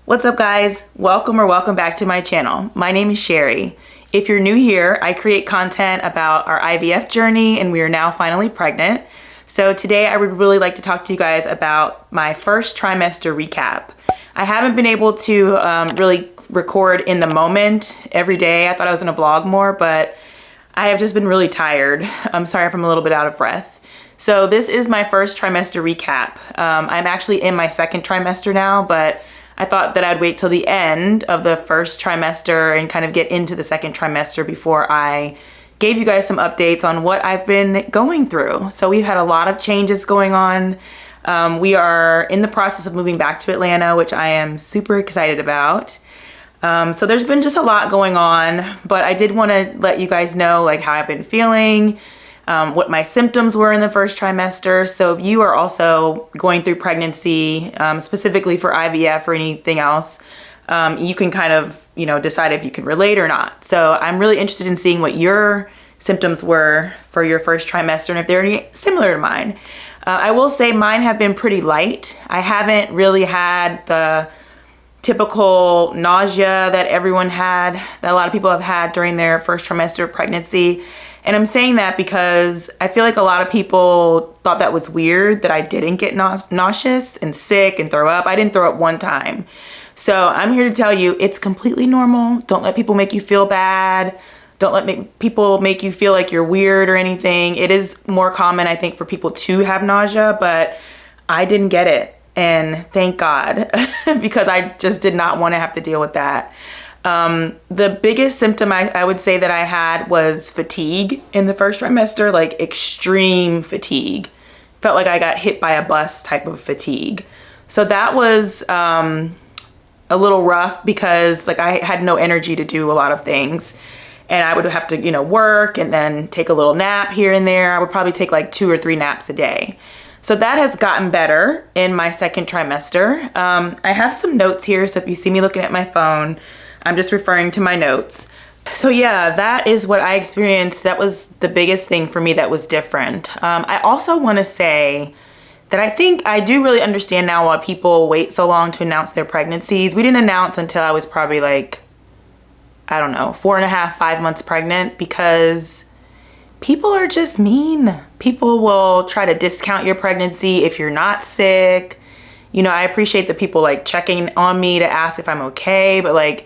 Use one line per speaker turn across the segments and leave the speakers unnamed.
What's up guys? Welcome back to my channel. My name is Sherry. If you're new here, I create content about our IVF journey and we are now finally pregnant. So today I would really like to talk to you guys about my first trimester recap. I haven't been able to really record in the moment every day. I thought I was gonna vlog more, but I have just been really tired. I'm sorry if I'm a little bit out of breath. So this is my first trimester recap. I'm actually in my second trimester now, but I thought that I'd wait till the end of the first trimester and kind of get into the second trimester before I gave you guys some updates on what I've been going through. So we've had a lot of changes going on. We are in the process of moving back to Atlanta, which I am super excited about. So there's been just a lot going on, but I did want to let you guys know like how I've been feeling, what my symptoms were in the first trimester. So if you are also going through pregnancy, specifically for IVF or anything else, you can kind of, decide if you can relate or not. So I'm really interested in seeing what your symptoms were for your first trimester and if they're any similar to mine. I will say mine have been pretty light. I haven't really had the typical nausea that everyone had, that a lot of people have had during their first trimester of pregnancy. And I'm saying that because I feel like a lot of people thought that was weird that I didn't get nauseous and sick and throw up. I didn't throw up one time. So I'm here to tell you it's completely normal. Don't let people make you feel bad. Don't let people make you feel like you're weird or anything. It is more common, I think, for people to have nausea, but I didn't get it. And thank God, because I just did not want to have to deal with that. The biggest symptom I would say that I had was fatigue in the first trimester, like extreme fatigue. Felt like I got hit by a bus type of fatigue. So that was a little rough because like I had no energy to do a lot of things. And I would have to, work and then take a little nap here and there. I would probably take like 2 or 3 naps a day. So that has gotten better in my second trimester. I have some notes here, so if you see me looking at my phone, I'm just referring to my notes. So yeah, that is what I experienced. That was the biggest thing for me that was different. I also want to say that I think I do really understand now why people wait so long to announce their pregnancies. We didn't announce until I was probably like, I don't know, 4.5, 5 months pregnant, because people are just mean. People will try to discount your pregnancy if you're not sick. I appreciate the people like checking on me to ask if I'm okay, but like,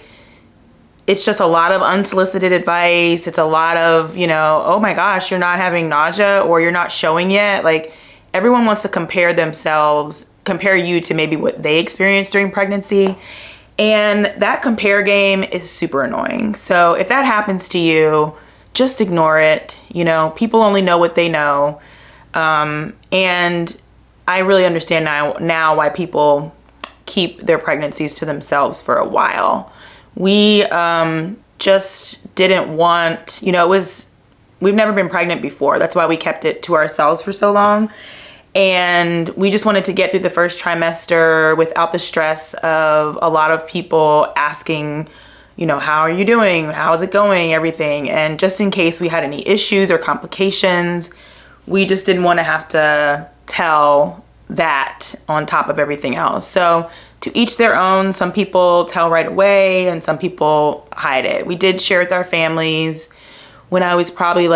it's just a lot of unsolicited advice. It's a lot of, oh my gosh, you're not having nausea or you're not showing yet. Like everyone wants to compare you to maybe what they experienced during pregnancy. And that compare game is super annoying. So if that happens to you, just ignore it. People only know what they know. And I really understand now why people keep their pregnancies to themselves for a while. We just didn't want, we've never been pregnant before. That's why we kept it to ourselves for so long. And we just wanted to get through the first trimester without the stress of a lot of people asking, how are you doing? How's it going? Everything. And just in case we had any issues or complications, we just didn't want to have to tell that on top of everything else. So to each their own. Some people tell right away and some people hide it. We did share with our families when I was probably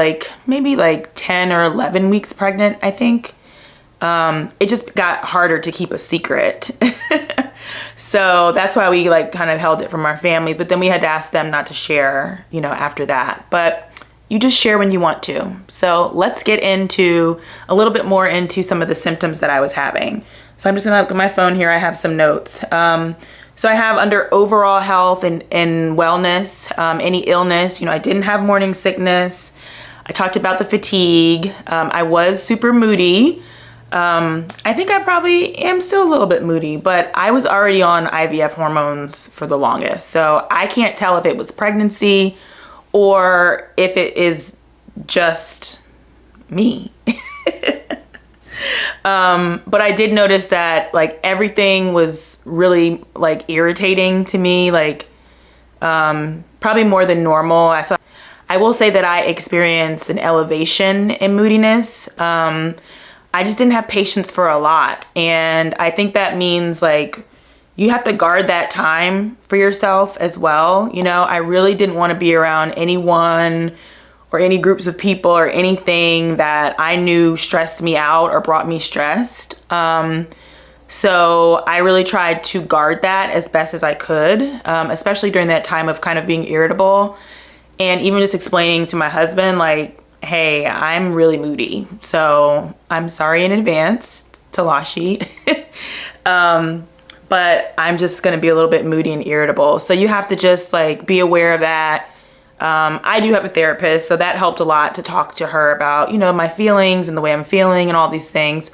maybe 10 or 11 weeks pregnant, I think. It just got harder to keep a secret. So that's why we kind of held it from our families, but then we had to ask them not to share, after that. But you just share when you want to. So let's get into a little bit more into some of the symptoms that I was having. So I'm just gonna look at my phone here. I have some notes. So I have under overall health and wellness, any illness, I didn't have morning sickness. I talked about the fatigue. I was super moody. I think I probably am still a little bit moody, but I was already on IVF hormones for the longest. So I can't tell if it was pregnancy or if it is just me. But I did notice that everything was really irritating to me, probably more than normal. I will say that I experienced an elevation in moodiness. I just didn't have patience for a lot. And I think that means you have to guard that time for yourself as well. You know, I really didn't want to be around anyone or any groups of people or anything that I knew stressed me out or brought me stressed. So I really tried to guard that as best as I could, especially during that time of kind of being irritable, and even just explaining to my husband, like, hey, I'm really moody, so I'm sorry in advance, Talashi. But I'm just gonna be a little bit moody and irritable. So you have to just like be aware of that. I do have a therapist, so that helped a lot to talk to her about, you know, my feelings and the way I'm feeling and all these things.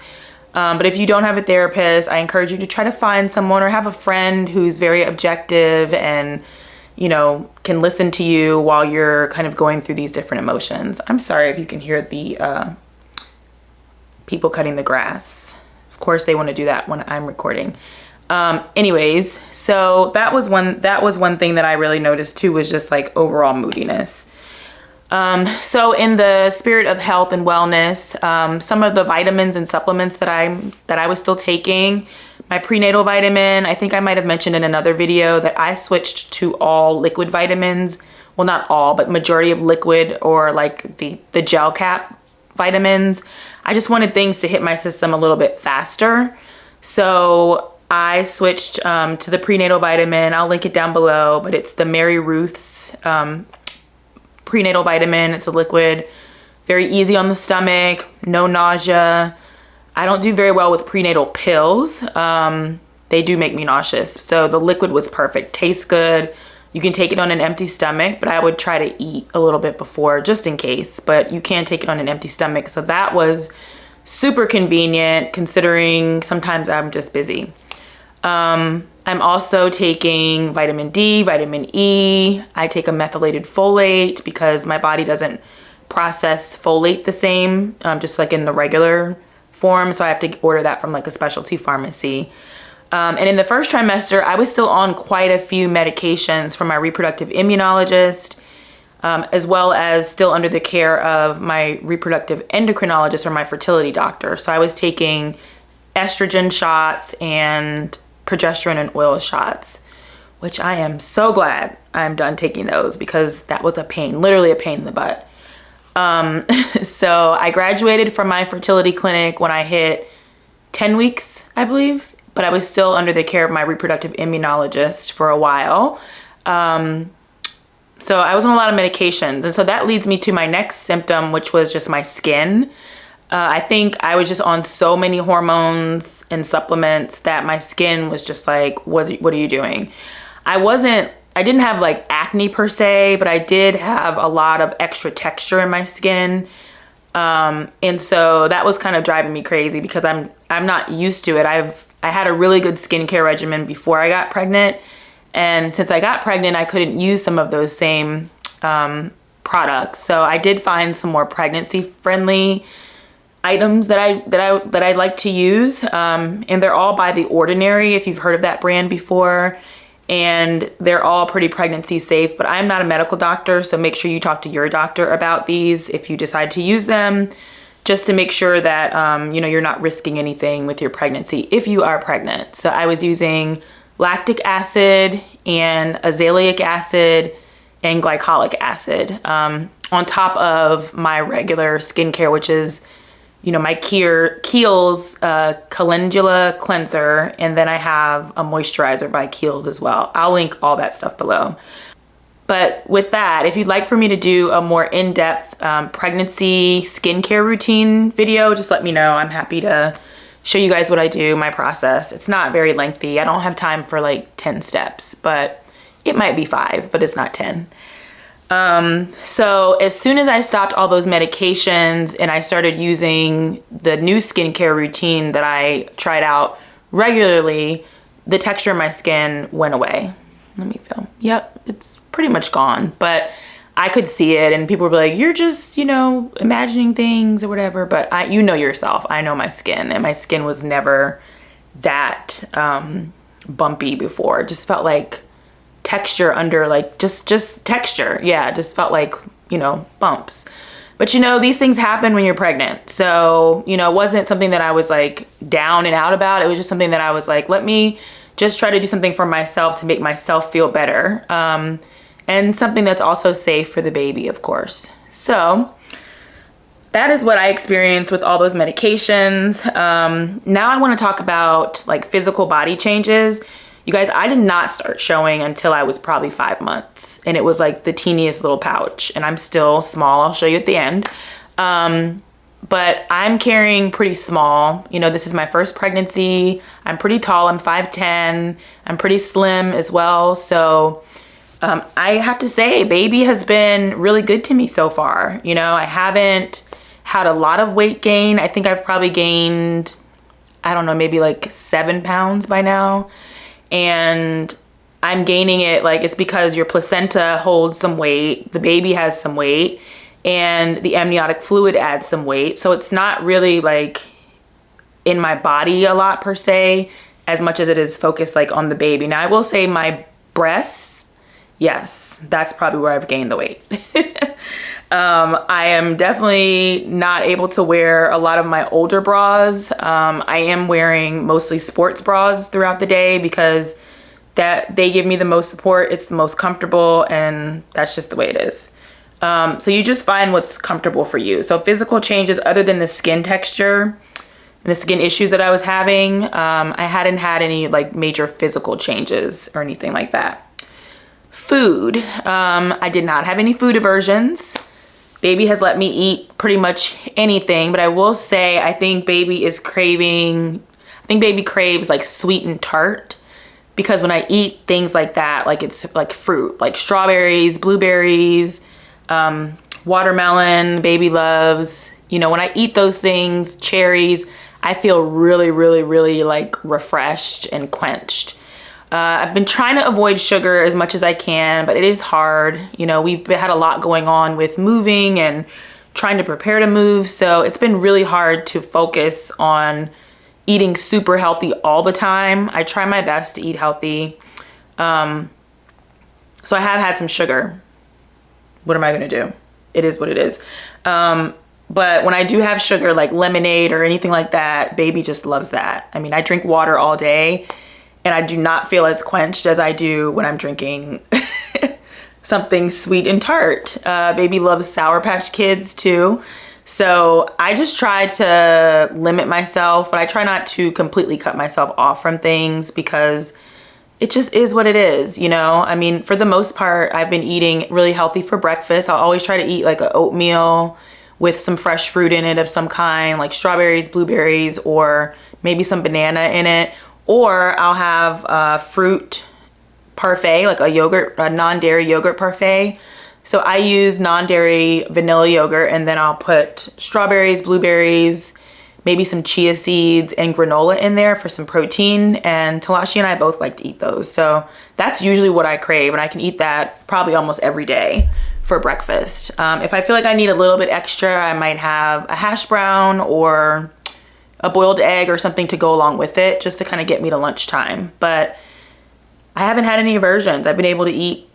But if you don't have a therapist, I encourage you to try to find someone or have a friend who's very objective and, you know, can listen to you while you're kind of going through these different emotions. I'm sorry if you can hear the people cutting the grass. Of course, they want to do that when I'm recording. Anyways, so that was one thing that I really noticed too, was just like overall moodiness. So in the spirit of health and wellness, some of the vitamins and supplements that I was still taking, my prenatal vitamin, I think I might have mentioned in another video that I switched to all liquid vitamins. Well, not all, but majority of liquid, or like the gel cap vitamins. I just wanted things to hit my system a little bit faster. So I switched to the prenatal vitamin. I'll link it down below, but it's the Mary Ruth's prenatal vitamin. It's a liquid, very easy on the stomach, no nausea. I don't do very well with prenatal pills. They do make me nauseous. So the liquid was perfect, tastes good. You can take it on an empty stomach, but I would try to eat a little bit before just in case, but you can take it on an empty stomach. So that was super convenient considering sometimes I'm just busy. I'm also taking vitamin D, vitamin E. I take a methylated folate because my body doesn't process folate the same, just like in the regular form. So I have to order that from like a specialty pharmacy. And in the first trimester, I was still on quite a few medications from my reproductive immunologist, as well as still under the care of my reproductive endocrinologist or my fertility doctor. So I was taking estrogen shots and progesterone and oil shots, which I am so glad I'm done taking those because that was a pain, literally a pain in the butt. So I graduated from my fertility clinic when I hit 10 weeks, I believe, but I was still under the care of my reproductive immunologist for a while. So I was on a lot of medications. And so that leads me to my next symptom, which was just my skin. I think I was just on so many hormones and supplements that my skin was just like, what are you doing? I didn't have like acne per se, but I did have a lot of extra texture in my skin. And so that was kind of driving me crazy because I'm not used to it. I had a really good skincare regimen before I got pregnant. And since I got pregnant, I couldn't use some of those same products. So I did find some more pregnancy friendly items that I like to use, and they're all by The Ordinary, if you've heard of that brand before, and they're all pretty pregnancy safe. But I'm not a medical doctor, so make sure you talk to your doctor about these if you decide to use them, just to make sure that you know, you're not risking anything with your pregnancy if you are pregnant. So I was using lactic acid and azelaic acid and glycolic acid on top of my regular skincare, which is, you know, my Kiehl's calendula cleanser, and then I have a moisturizer by Kiehl's as well. I'll link all that stuff below. But with that, if you'd like for me to do a more in-depth pregnancy skincare routine video, just let me know. I'm happy to show you guys what I do, my process. It's not very lengthy. I don't have time for like 10 steps, but it might be 5, but it's not 10. So as soon as I stopped all those medications and I started using the new skincare routine that I tried out regularly, the texture of my skin went away. Let me feel. Yep, it's pretty much gone, but I could see it and people would be like, you're just, you know, imagining things or whatever. But you know yourself, I know my skin, and my skin was never that bumpy before. It just felt like texture under, like just texture. Yeah, it just felt like, you know, bumps. But you know, these things happen when you're pregnant. So, you know, it wasn't something that I was like down and out about. It was just something that I was like, let me just try to do something for myself to make myself feel better. And something that's also safe for the baby, of course. So that is what I experienced with all those medications. Now I want to talk about like physical body changes. You guys, I did not start showing until I was probably 5 months, and it was like the teeniest little pouch, and I'm still small. I'll show you at the end. But I'm carrying pretty small. You know, this is my first pregnancy. I'm pretty tall. I'm 5'10". I'm pretty slim as well. So I have to say, baby has been really good to me so far. You know, I haven't had a lot of weight gain. I think I've probably gained, I don't know, maybe like 7 pounds by now. And I'm gaining it, like, it's because your placenta holds some weight, the baby has some weight, and the amniotic fluid adds some weight. So it's not really like in my body a lot per se, as much as it is focused like on the baby. Now I will say my breasts, yes, that's probably where I've gained the weight. I am definitely not able to wear a lot of my older bras. I am wearing mostly sports bras throughout the day because that they give me the most support. It's the most comfortable, and that's just the way it is. So you just find what's comfortable for you. So physical changes other than the skin texture and the skin issues that I was having, I hadn't had any like major physical changes or anything like that. Food, I did not have any food aversions. Baby has let me eat pretty much anything, but I will say I think baby craves like sweet and tart, because when I eat things like that, like it's like fruit, like strawberries, blueberries, watermelon, baby loves, you know, when I eat those things, cherries, I feel really, really, really like refreshed and quenched. I've been trying to avoid sugar as much as I can, but it is hard. You know, we've had a lot going on with moving and trying to prepare to move. So it's been really hard to focus on eating super healthy all the time. I try my best to eat healthy. So I have had some sugar. What am I gonna do? It is what it is. But when I do have sugar, like lemonade or anything like that, baby just loves that. I mean, I drink water all day, and I do not feel as quenched as I do when I'm drinking something sweet and tart. Baby loves Sour Patch Kids too. So I just try to limit myself, but I try not to completely cut myself off from things because it just is what it is, you know? I mean, for the most part, I've been eating really healthy for breakfast. I'll always try to eat like an oatmeal with some fresh fruit in it of some kind, like strawberries, blueberries, or maybe some banana in it. Or I'll have a fruit parfait, like a non-dairy yogurt parfait. So I use non-dairy vanilla yogurt, and then I'll put strawberries, blueberries, maybe some chia seeds and granola in there for some protein. And Talashi and I both like to eat those. So that's usually what I crave, and I can eat that probably almost every day for breakfast. If I feel like I need a little bit extra, I might have a hash brown or a boiled egg or something to go along with it, just to kind of get me to lunchtime. But I haven't had any aversions. I've been able to eat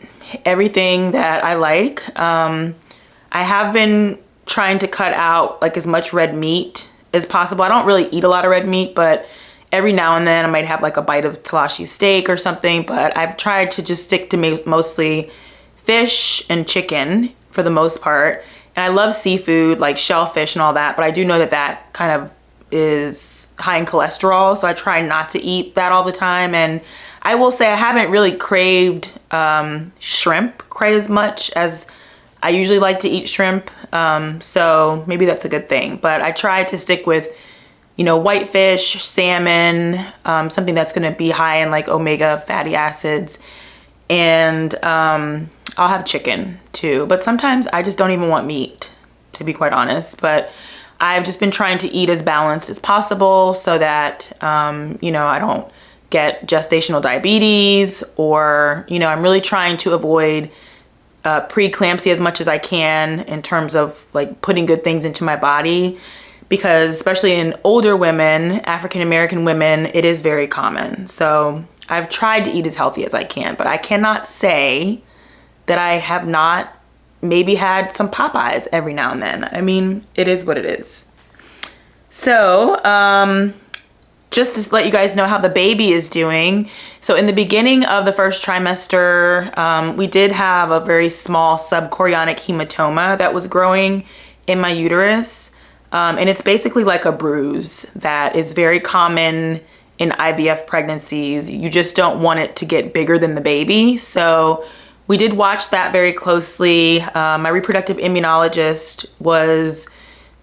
everything that I like. I have been trying to cut out like as much red meat as possible. I don't really eat a lot of red meat, but every now and then I might have like a bite of Talashi steak or something. But I've tried to just stick to mostly fish and chicken for the most part. And I love seafood, like shellfish and all that, but I do know that that kind of is high in cholesterol, so I try not to eat that all the time. And I will say I haven't really craved shrimp quite as much as I usually like to eat shrimp, so maybe that's a good thing. But I try to stick with, you know, whitefish, salmon, something that's going to be high in like omega fatty acids, and I'll have chicken too. But sometimes I just don't even want meat, to be quite honest. But I've just been trying to eat as balanced as possible so that, you know, I don't get gestational diabetes, or, you know, I'm really trying to avoid preeclampsia as much as I can in terms of like putting good things into my body, because especially in older women, African-American women, it is very common. So I've tried to eat as healthy as I can, but I cannot say that I have not maybe had some Popeyes every now and then. I mean, it is what it is. So, just to let you guys know how the baby is doing. So in the beginning of the first trimester, we did have a very small subchorionic hematoma that was growing in my uterus. And it's basically like a bruise that is very common in IVF pregnancies. You just don't want it to get bigger than the baby. So we did watch that very closely. My reproductive immunologist was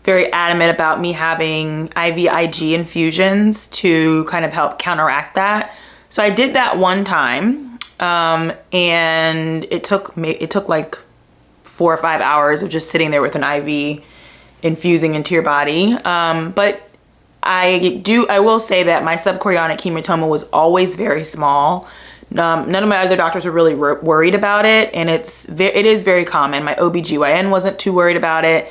very adamant about me having IVIG infusions to kind of help counteract that. So I did that one time, and it took like 4 or 5 hours of just sitting there with an IV infusing into your body. But I will say that my subchorionic hematoma was always very small. None of my other doctors were really worried about it, and it is very common. My OBGYN wasn't too worried about it.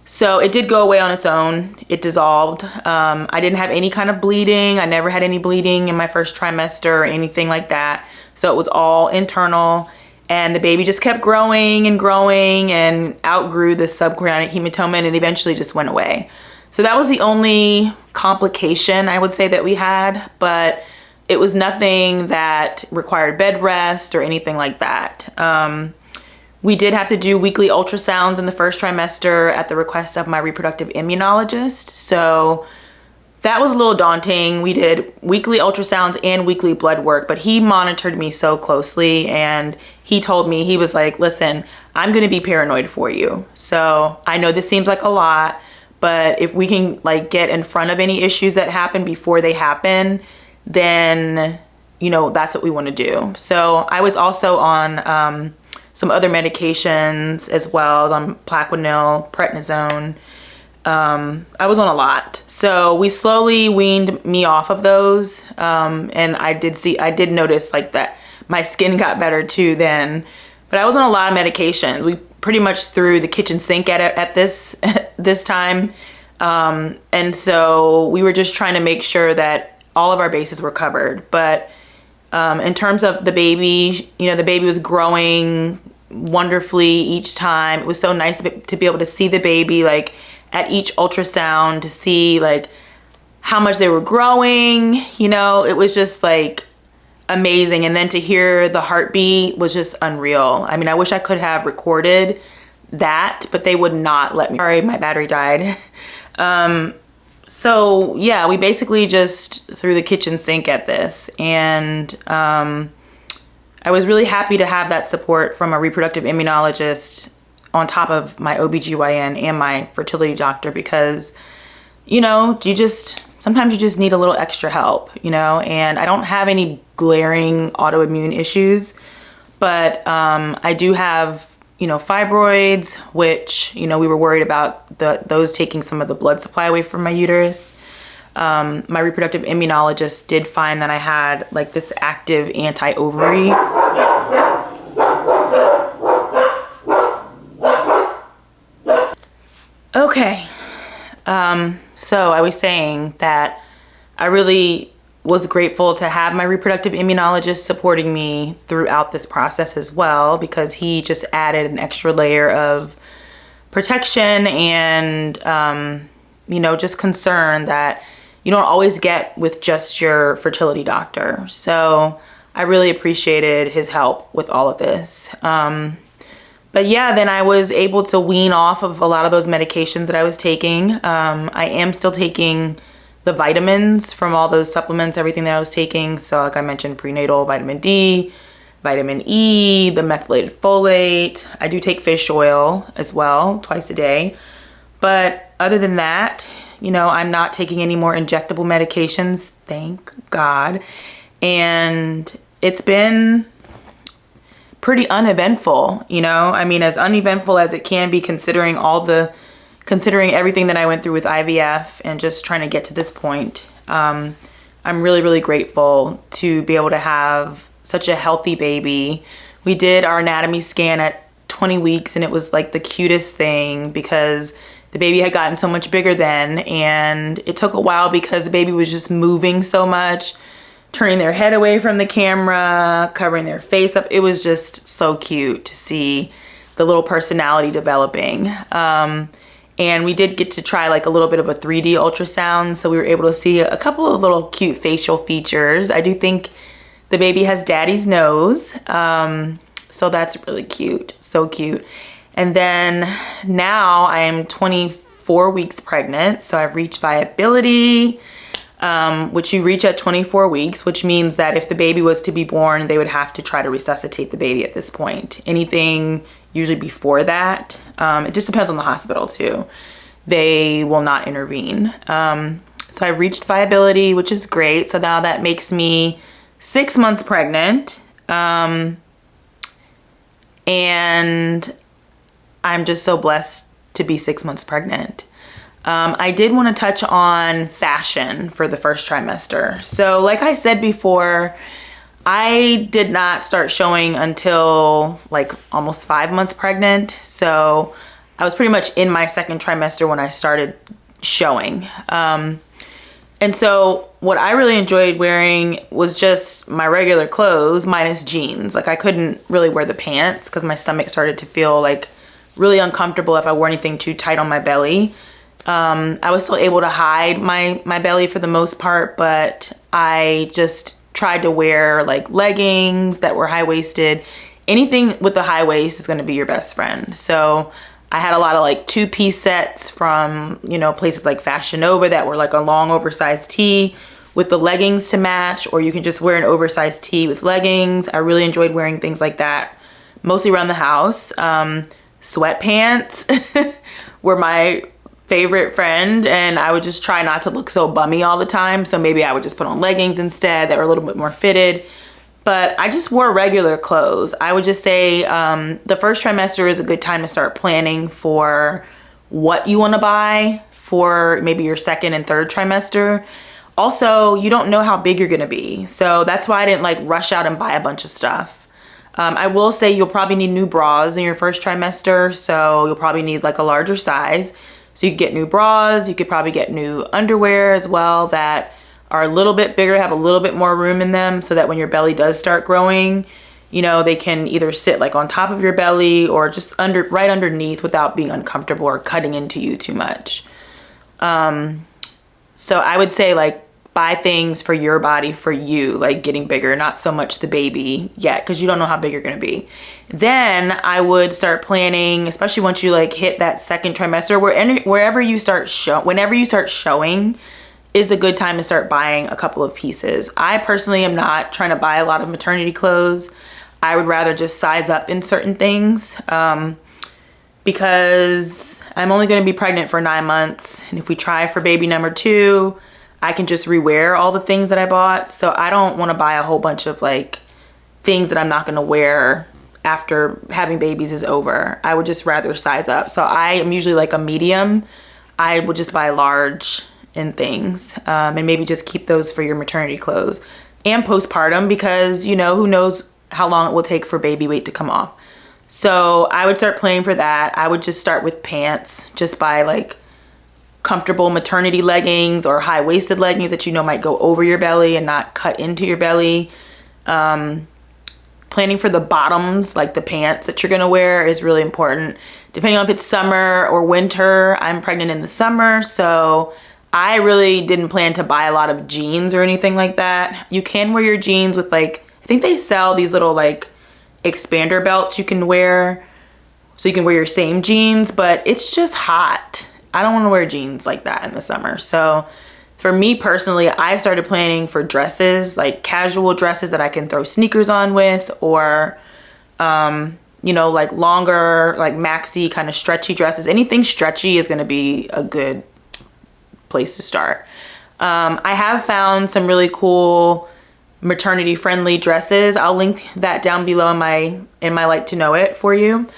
So it did go away on its own. It dissolved. I didn't have any kind of bleeding. I never had any bleeding in my first trimester or anything like that. So it was all internal, and the baby just kept growing and growing and outgrew the subchorionic hematoma, and it eventually just went away. So that was the only complication I would say that we had, but it was nothing that required bed rest or anything like that. We did have to do weekly ultrasounds in the first trimester at the request of my reproductive immunologist. So that was a little daunting. We did weekly ultrasounds and weekly blood work, but he monitored me so closely, and he told me, he was like, listen, I'm gonna be paranoid for you. So I know this seems like a lot, but if we can like get in front of any issues that happen before they happen, then, you know, that's what we wanna do. So I was also on some other medications as well. I was on Plaquenil, prednisone. I was on a lot. So we slowly weaned me off of those. And I did notice like that my skin got better too then. But I was on a lot of medication. We pretty much threw the kitchen sink at this time. And so we were just trying to make sure that all of our bases were covered. But in terms of the baby, you know, the baby was growing wonderfully each time. It was so nice to be able to see the baby like at each ultrasound, to see like how much they were growing, you know, it was just like amazing. And then to hear the heartbeat was just unreal. I mean, I wish I could have recorded that, but they would not let me. Sorry, my battery died. So yeah, we basically just threw the kitchen sink at this, and I was really happy to have that support from a reproductive immunologist on top of my OBGYN and my fertility doctor, because, you know, sometimes you just need a little extra help, you know, and I don't have any glaring autoimmune issues, but I do have, you know, fibroids, which, you know, we were worried about those taking some of the blood supply away from my uterus. My reproductive immunologist did find that I had like this active anti-ovary. Okay, so I was saying that I really was grateful to have my reproductive immunologist supporting me throughout this process as well, because he just added an extra layer of protection and, you know, just concern that you don't always get with just your fertility doctor. So I really appreciated his help with all of this. But yeah, then I was able to wean off of a lot of those medications that I was taking. I am still taking the vitamins from all those supplements, everything that I was taking. So like I mentioned, prenatal vitamin D, vitamin E, the methylated folate. I do take fish oil as well, twice a day. But other than that, you know, I'm not taking any more injectable medications, thank God. And it's been pretty uneventful, you know? I mean, as uneventful as it can be, considering everything that I went through with IVF and just trying to get to this point. I'm really, really grateful to be able to have such a healthy baby. We did our anatomy scan at 20 weeks, and it was like the cutest thing, because the baby had gotten so much bigger then, and it took a while because the baby was just moving so much, turning their head away from the camera, covering their face up. It was just so cute to see the little personality developing. And we did get to try like a little bit of a 3D ultrasound, so we were able to see a couple of little cute facial features. I do think The baby has daddy's nose. So that's really cute, so cute. And then now I am 24 weeks pregnant. So I've reached viability, which you reach at 24 weeks, which means that if the baby was to be born, they would have to try to resuscitate the baby at this point. Anything usually before that, it just depends on the hospital too. They will not intervene. So I reached viability, which is great. So now that makes me 6 months pregnant. And I'm just so blessed to be 6 months pregnant. I did want to touch on fashion for the first trimester. So like I said before, I did not start showing until like almost 5 months pregnant. So I was pretty much in my second trimester when I started showing. And so what I really enjoyed wearing was just my regular clothes minus jeans. Like I couldn't really wear the pants because my stomach started to feel like really uncomfortable if I wore anything too tight on my belly. I was still able to hide my belly for the most part, but I just tried to wear like leggings that were high-waisted. Anything with a high waist is gonna be your best friend. So I had a lot of like 2-piece sets from, you know, places like Fashion Nova that were like a long oversized tee with the leggings to match, or you can just wear an oversized tee with leggings. I really enjoyed wearing things like that, mostly around the house. Sweatpants were my favorite friend, and I would just try not to look so bummy all the time. So maybe I would just put on leggings instead that were a little bit more fitted. But I just wore regular clothes. I would just say the first trimester is a good time to start planning for what you want to buy for maybe your second and third trimester. Also, you don't know how big you're going to be. So that's why I didn't like rush out and buy a bunch of stuff. I will say you'll probably need new bras in your first trimester. So you'll probably need like a larger size. So you could get new bras. You could probably get new underwear as well that are a little bit bigger, have a little bit more room in them, so that when your belly does start growing, you know, they can either sit like on top of your belly or just right underneath without being uncomfortable or cutting into you too much. So I would say like buy things for your body, for you, like getting bigger, not so much the baby yet, because you don't know how big you're gonna be. Then I would start planning, especially once you like hit that second trimester, whenever you start showing is a good time to start buying a couple of pieces. I personally am not trying to buy a lot of maternity clothes. I would rather just size up in certain things because I'm only gonna be pregnant for 9 months. And if we try for baby number 2, I can just rewear all the things that I bought. So I don't wanna buy a whole bunch of like things that I'm not gonna wear after having babies is over. I would just rather size up. So I am usually like a medium. I would just buy large and things and maybe just keep those for your maternity clothes and postpartum, because you know, who knows how long it will take for baby weight to come off. So I would start planning for that. I would just start with pants, just buy like comfortable maternity leggings or high-waisted leggings that you know might go over your belly and not cut into your belly. Planning for the bottoms, like the pants that you're gonna wear, is really important. Depending on if it's summer or winter, I'm pregnant in the summer, so I really didn't plan to buy a lot of jeans or anything like that. You can wear your jeans with like, I think they sell these little like expander belts you can wear, so you can wear your same jeans, but it's just hot. I don't want to wear jeans like that in the summer. So for me personally, I started planning for dresses, like casual dresses that I can throw sneakers on with, or you know, like longer, like maxi kind of stretchy dresses. Anything stretchy is gonna be a good place to start. I have found some really cool maternity friendly dresses. I'll link that down below in my like to know it for you.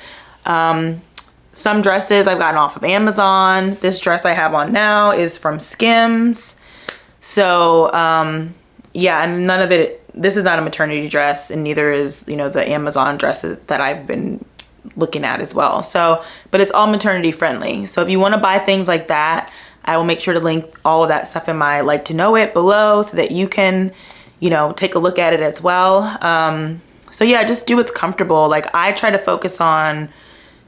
Some dresses I've gotten off of Amazon. This dress I have on now is from Skims. So yeah, and none of it, this is not a maternity dress, and neither is, you know, the Amazon dresses that I've been looking at as well. So, but it's all maternity friendly. So if you want to buy things like that, I will make sure to link all of that stuff in my like to know it below so that you can, you know, take a look at it as well. So yeah, just do what's comfortable. Like I try to focus on,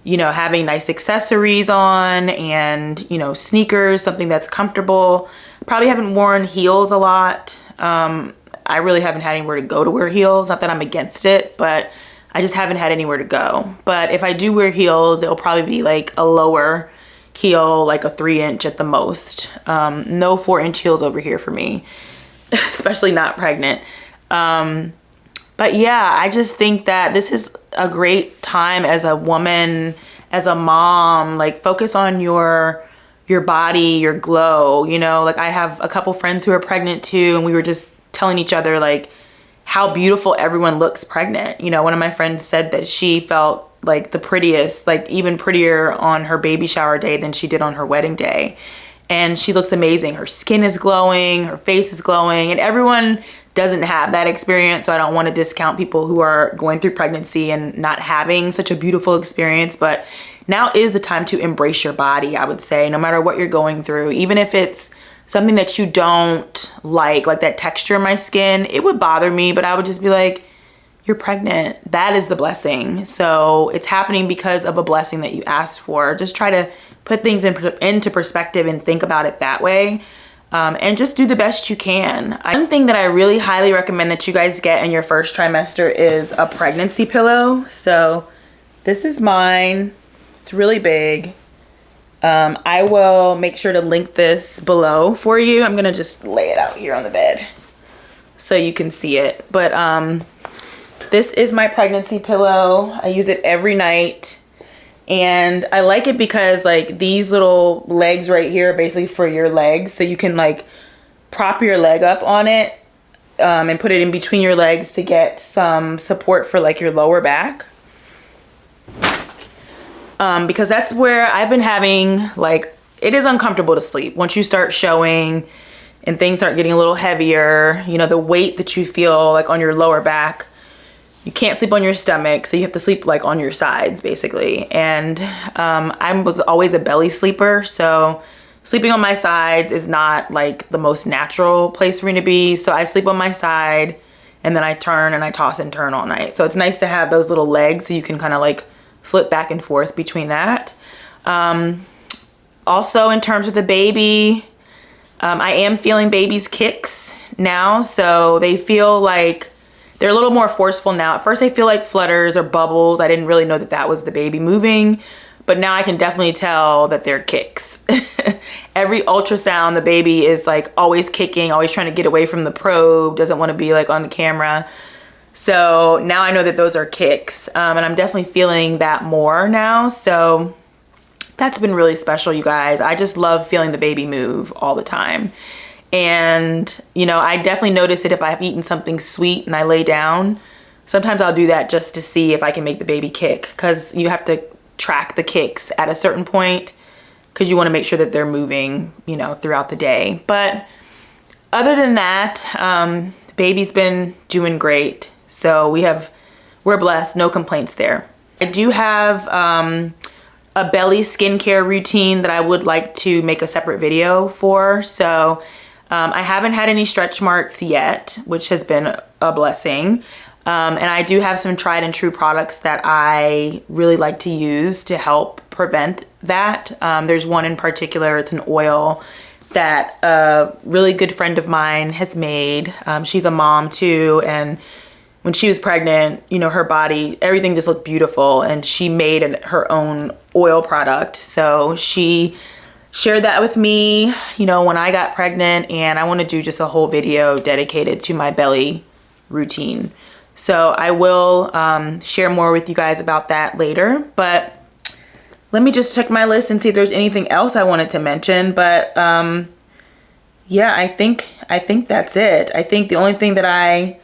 you know, having nice accessories on and, you know, sneakers, something that's comfortable. Probably haven't worn heels a lot. I really haven't had anywhere to go to wear heels. Not that I'm against it, but I just haven't had anywhere to go. But if I do wear heels, it'll probably be like a lower heel, like a 3-inch at the most. No 4-inch heels over here for me, especially not pregnant. But yeah, I just think that this is a great time as a woman, as a mom. Like, focus on your body, your glow, you know. Like, I have a couple friends who are pregnant too, and we were just telling each other like how beautiful everyone looks pregnant. You know, one of my friends said that she felt like the prettiest, like even prettier on her baby shower day than she did on her wedding day. And she looks amazing. Her skin is glowing, her face is glowing, and everyone doesn't have that experience. So I don't want to discount people who are going through pregnancy and not having such a beautiful experience. But now is the time to embrace your body, I would say, no matter what you're going through. Even if it's something that you don't like that texture in my skin, it would bother me, but I would just be like, you're pregnant. That is the blessing. So it's happening because of a blessing that you asked for. Just try to put things into perspective and think about it that way. And just do the best you can. One thing that I really highly recommend that you guys get in your first trimester is a pregnancy pillow. So this is mine. It's really big. I will make sure to link this below for you. I'm gonna just lay it out here on the bed so you can see it. But this is my pregnancy pillow. I use it every night. And I like it because like these little legs right here are basically for your legs. So you can like prop your leg up on it and put it in between your legs to get some support for like your lower back. Because that's where I've been having, like, it is uncomfortable to sleep. Once you start showing and things start getting a little heavier, you know, the weight that you feel like on your lower back, you can't sleep on your stomach, so you have to sleep like on your sides basically. And I was always a belly sleeper, so sleeping on my sides is not like the most natural place for me to be. So I sleep on my side and then I turn and I toss and turn all night. So it's nice to have those little legs so you can kind of like flip back and forth between that. Also, in terms of the baby, I am feeling baby's kicks now, so they feel like they're a little more forceful now. At first I feel like flutters or bubbles. I didn't really know that that was the baby moving, but now I can definitely tell that they're kicks. Every ultrasound, the baby is like always kicking, always trying to get away from the probe, doesn't want to be like on the camera. So now I know that those are kicks, and I'm definitely feeling that more now. So that's been really special, you guys. I just love feeling the baby move all the time. And, you know, I definitely notice it if I've eaten something sweet and I lay down. Sometimes I'll do that just to see if I can make the baby kick, because you have to track the kicks at a certain point because you want to make sure that they're moving, you know, throughout the day. But other than that, the baby's been doing great. So we're blessed, no complaints there. I do have a belly skincare routine that I would like to make a separate video for. So I haven't had any stretch marks yet, which has been a blessing. And I do have some tried and true products that I really like to use to help prevent that. There's one in particular, it's an oil that a really good friend of mine has made. She's a mom too, and when she was pregnant, you know, her body, everything just looked beautiful, and she made her own oil product. So she shared that with me, you know, when I got pregnant, and I want to do just a whole video dedicated to my belly routine. So I will share more with you guys about that later, but let me just check my list and see if there's anything else I wanted to mention. But yeah, I think that's it. I think the only thing that I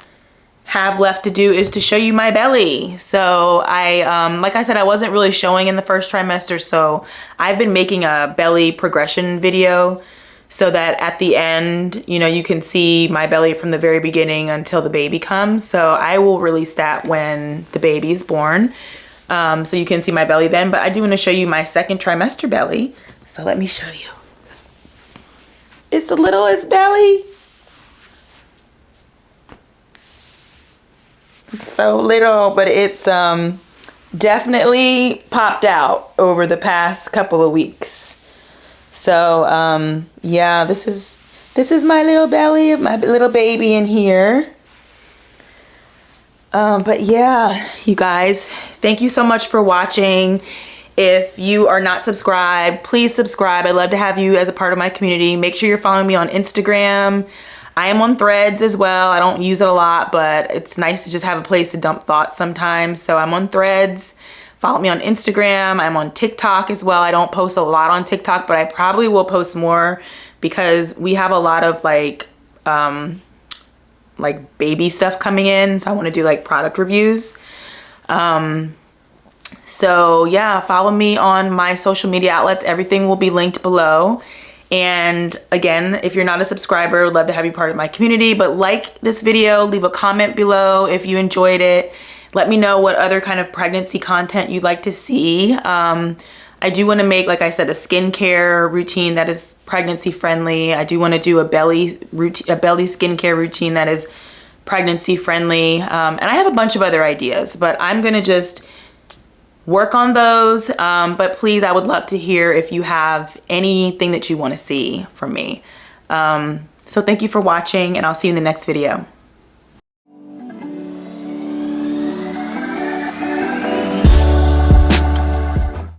have left to do is to show you my belly. So like I said, I wasn't really showing in the first trimester, so I've been making a belly progression video so that at the end, you know, you can see my belly from the very beginning until the baby comes. So I will release that when the baby is born, so you can see my belly then. But I do want to show you my second trimester belly, so let me show you. It's the littlest belly. It's so little, but it's definitely popped out over the past couple of weeks. So yeah, this is This is my little belly of my little baby in here. But yeah, you guys, thank you so much for watching. If you are not subscribed, please subscribe. I'd love to have you as a part of my community. Make sure you're following me on Instagram. I am on Threads as well. I don't use it a lot, but it's nice to just have a place to dump thoughts sometimes. So I'm on Threads. Follow me on Instagram. I'm on TikTok as well. I don't post a lot on TikTok, but I probably will post more because we have a lot of like baby stuff coming in. So I want to do like product reviews. So yeah, follow me on my social media outlets. Everything will be linked below. And again, if you're not a subscriber, I would love to have you part of my community, but like this video, leave a comment below if you enjoyed it. Let me know what other kind of pregnancy content you'd like to see. I do want to make, like I said, a skincare routine that is pregnancy friendly. I do want to do a belly skincare routine that is pregnancy friendly. And I have a bunch of other ideas, but I'm going to just work on those. But please, I would love to hear if you have anything that you want to see from me. So thank you for watching, and I'll see you in the next video.